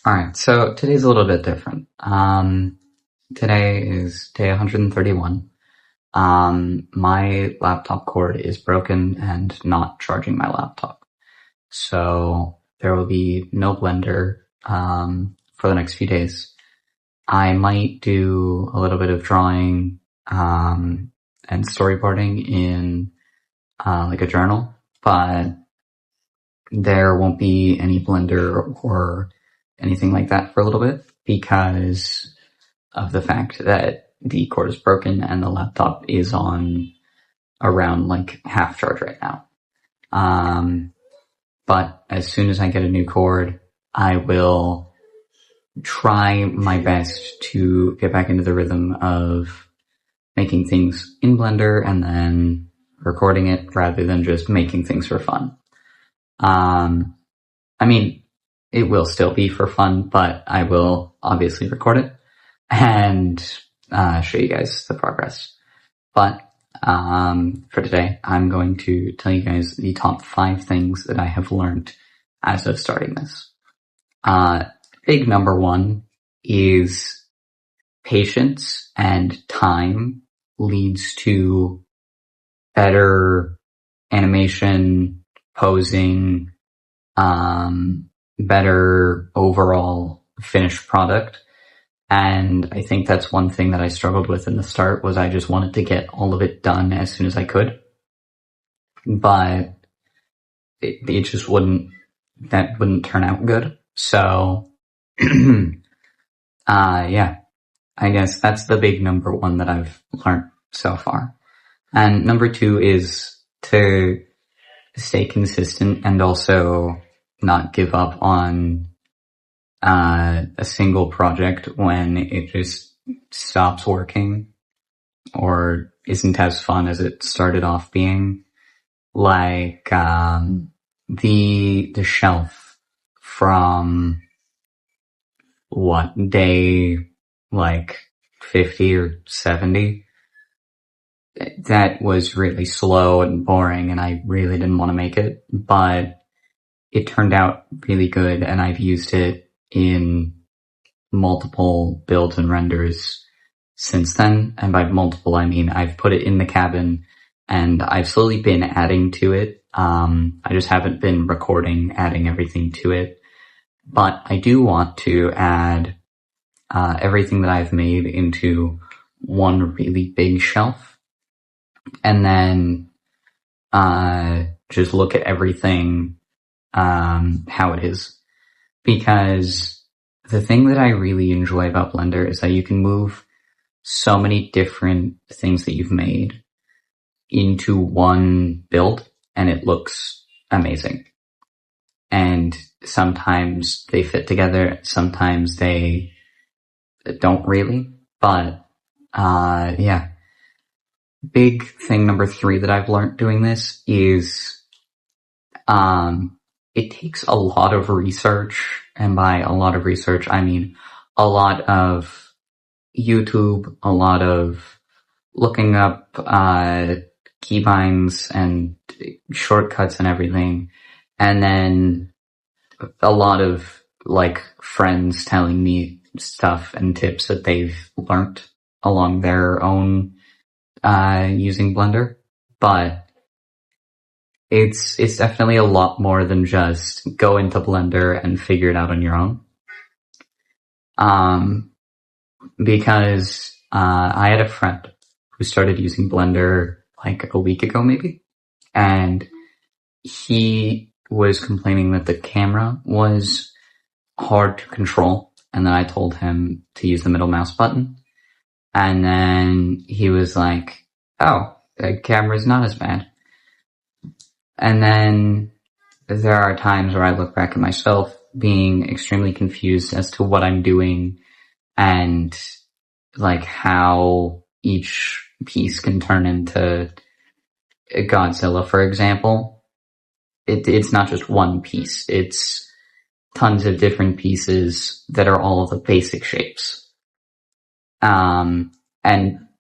Alright, so today's a little bit different. Today is day 131. My laptop cord is broken and not charging my laptop. So there will be no Blender, for the next few days. I might do a little bit of drawing, and storyboarding in, like a journal, but there won't be any Blender or anything like that for a little bit because of the fact that the cord is broken and the laptop is on around like half charge right now. But as soon as I get a new cord, I will try my best to get back into the rhythm of making things in Blender and then recording it rather than just making things for fun. I mean, it will still be for fun, but I will obviously record it and show you guys the progress. But for today, I'm going to tell you guys the top 5 things that I have learned as of starting this. Big number 1 is patience and time leads to better animation, posing, better overall finished product. And I think that's one thing that I struggled with in the start was I just wanted to get all of it done as soon as I could. But it just wouldn't turn out good. So, yeah, I guess that's the big number 1 that I've learned so far. And number 2 is to stay consistent and also not give up on a single project when it just stops working or isn't as fun as it started off being. Like the shelf from day like 50 or 70. That was really slow and boring and I really didn't want to make it, but it turned out really good and I've used it in multiple builds and renders since then. And by multiple, I mean I've put it in the cabin and I've slowly been adding to it. I just haven't been recording, adding everything to it. But I do want to add everything that I've made into one really big shelf. And then just look at everything how it is. Because the thing that I really enjoy about Blender is that you can move so many different things that you've made into one build and it looks amazing. And sometimes they fit together, sometimes they don't really, but yeah. Big thing number 3 that I've learned doing this is it takes a lot of research, and by a lot of research, I mean a lot of YouTube, a lot of looking up keybinds and shortcuts and everything, and then a lot of like friends telling me stuff and tips that they've learned along their own using Blender. But it's definitely a lot more than just go into Blender and figure it out on your own. Because I had a friend who started using Blender like a week ago maybe, and he was complaining that the camera was hard to control, and then I told him to use the middle mouse button, and then he was like, oh, the camera's not as bad. And then there are times where I look back at myself being extremely confused as to what I'm doing and like how each piece can turn into Godzilla, for example. It's not just one piece. It's tons of different pieces that are all the basic shapes. And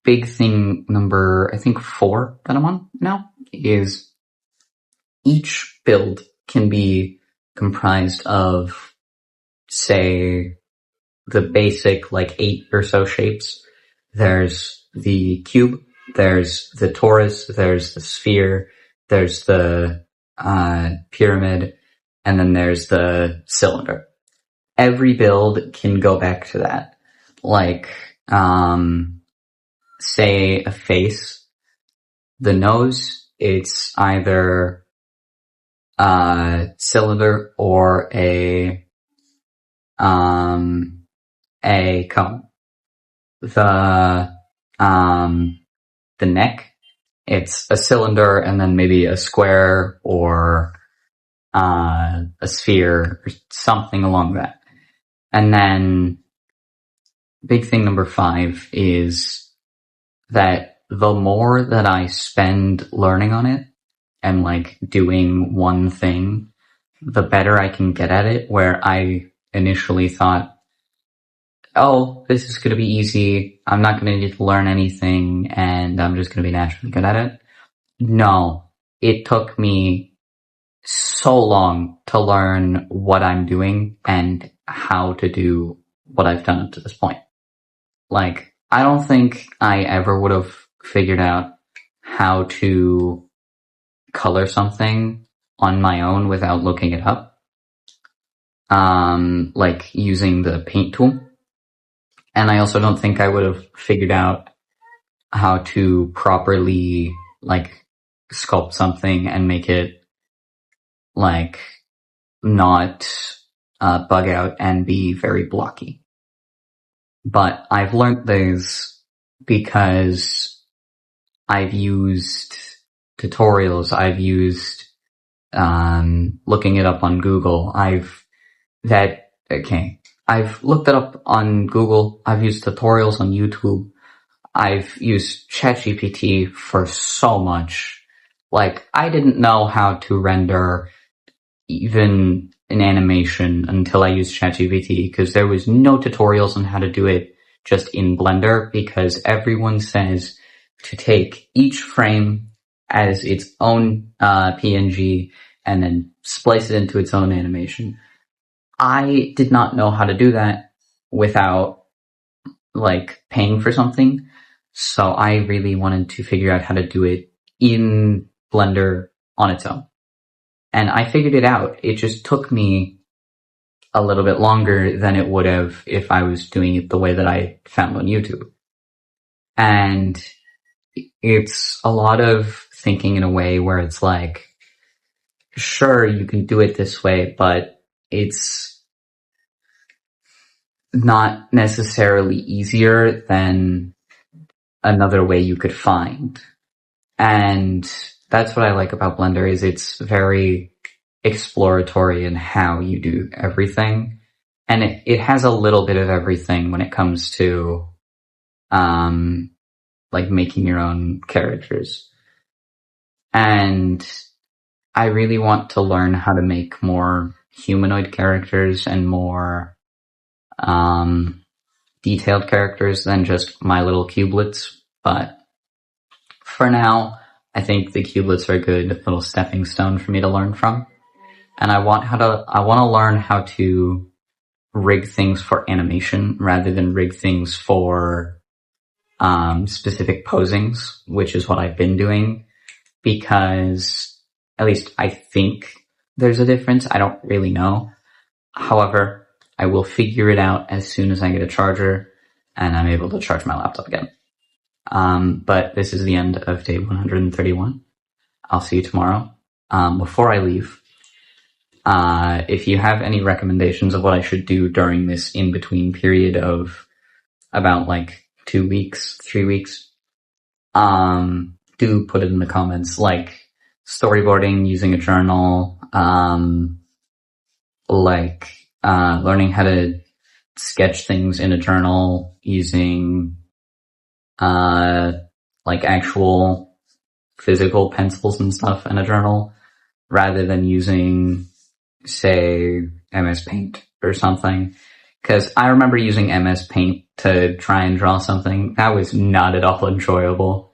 big thing number, I think 4 that I'm on now is each build can be comprised of say, the basic, like, 8 or so shapes. There's the cube, there's the torus, there's the sphere, there's the pyramid, and then there's the cylinder. Every build can go back to that. Like, say a face, the nose, it's either cylinder or a cone. The neck, it's a cylinder and then maybe a square or a sphere or something along that. And then big thing number 5 is that the more that I spend learning on it and like doing one thing, the better I can get at it, where I initially thought, oh, this is going to be easy, I'm not going to need to learn anything, and I'm just going to be naturally good at it. No, it took me so long to learn what I'm doing and how to do what I've done up to this point. Like, I don't think I ever would have figured out how to color something on my own without looking it up. Like using the paint tool. And I also don't think I would have figured out how to properly, like, sculpt something and make it, like, not bug out and be very blocky. But I've learned these because I've used tutorials, I've used looking it up on Google, I've looked it up on Google, I've used tutorials on YouTube, I've used ChatGPT for so much. Like, I didn't know how to render even an animation until I used ChatGPT, because there was no tutorials on how to do it just in Blender, because everyone says to take each frame as its own PNG and then splice it into its own animation. I did not know how to do that without, like, paying for something, so I really wanted to figure out how to do it in Blender on its own. And I figured it out. It just took me a little bit longer than it would have if I was doing it the way that I found on YouTube. And it's a lot of thinking in a way where it's like, sure, you can do it this way, but it's not necessarily easier than another way you could find. And that's what I like about Blender, is it's very exploratory in how you do everything. And it has a little bit of everything when it comes to, like, making your own characters. And I really want to learn how to make more humanoid characters and more, detailed characters than just my little cubelets. But for now, I think the cubelets are a good little stepping stone for me to learn from. And I want to learn how to rig things for animation rather than rig things for specific posings, which is what I've been doing, because at least I think there's a difference. I don't really know. However, I will figure it out as soon as I get a charger and I'm able to charge my laptop again. But this is the end of day 131. I'll see you tomorrow. Before I leave, if you have any recommendations of what I should do during this in-between period of about like 2 weeks, 3 weeks, do put it in the comments, like storyboarding, using a journal, learning how to sketch things in a journal, using like actual physical pencils and stuff in a journal, rather than using, say, MS Paint or something. Because I remember using MS Paint to try and draw something. That was not at all enjoyable.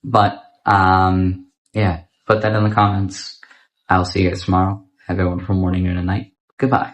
But, yeah, put that in the comments. I'll see you guys tomorrow. Have a wonderful morning, noon, and night. Goodbye.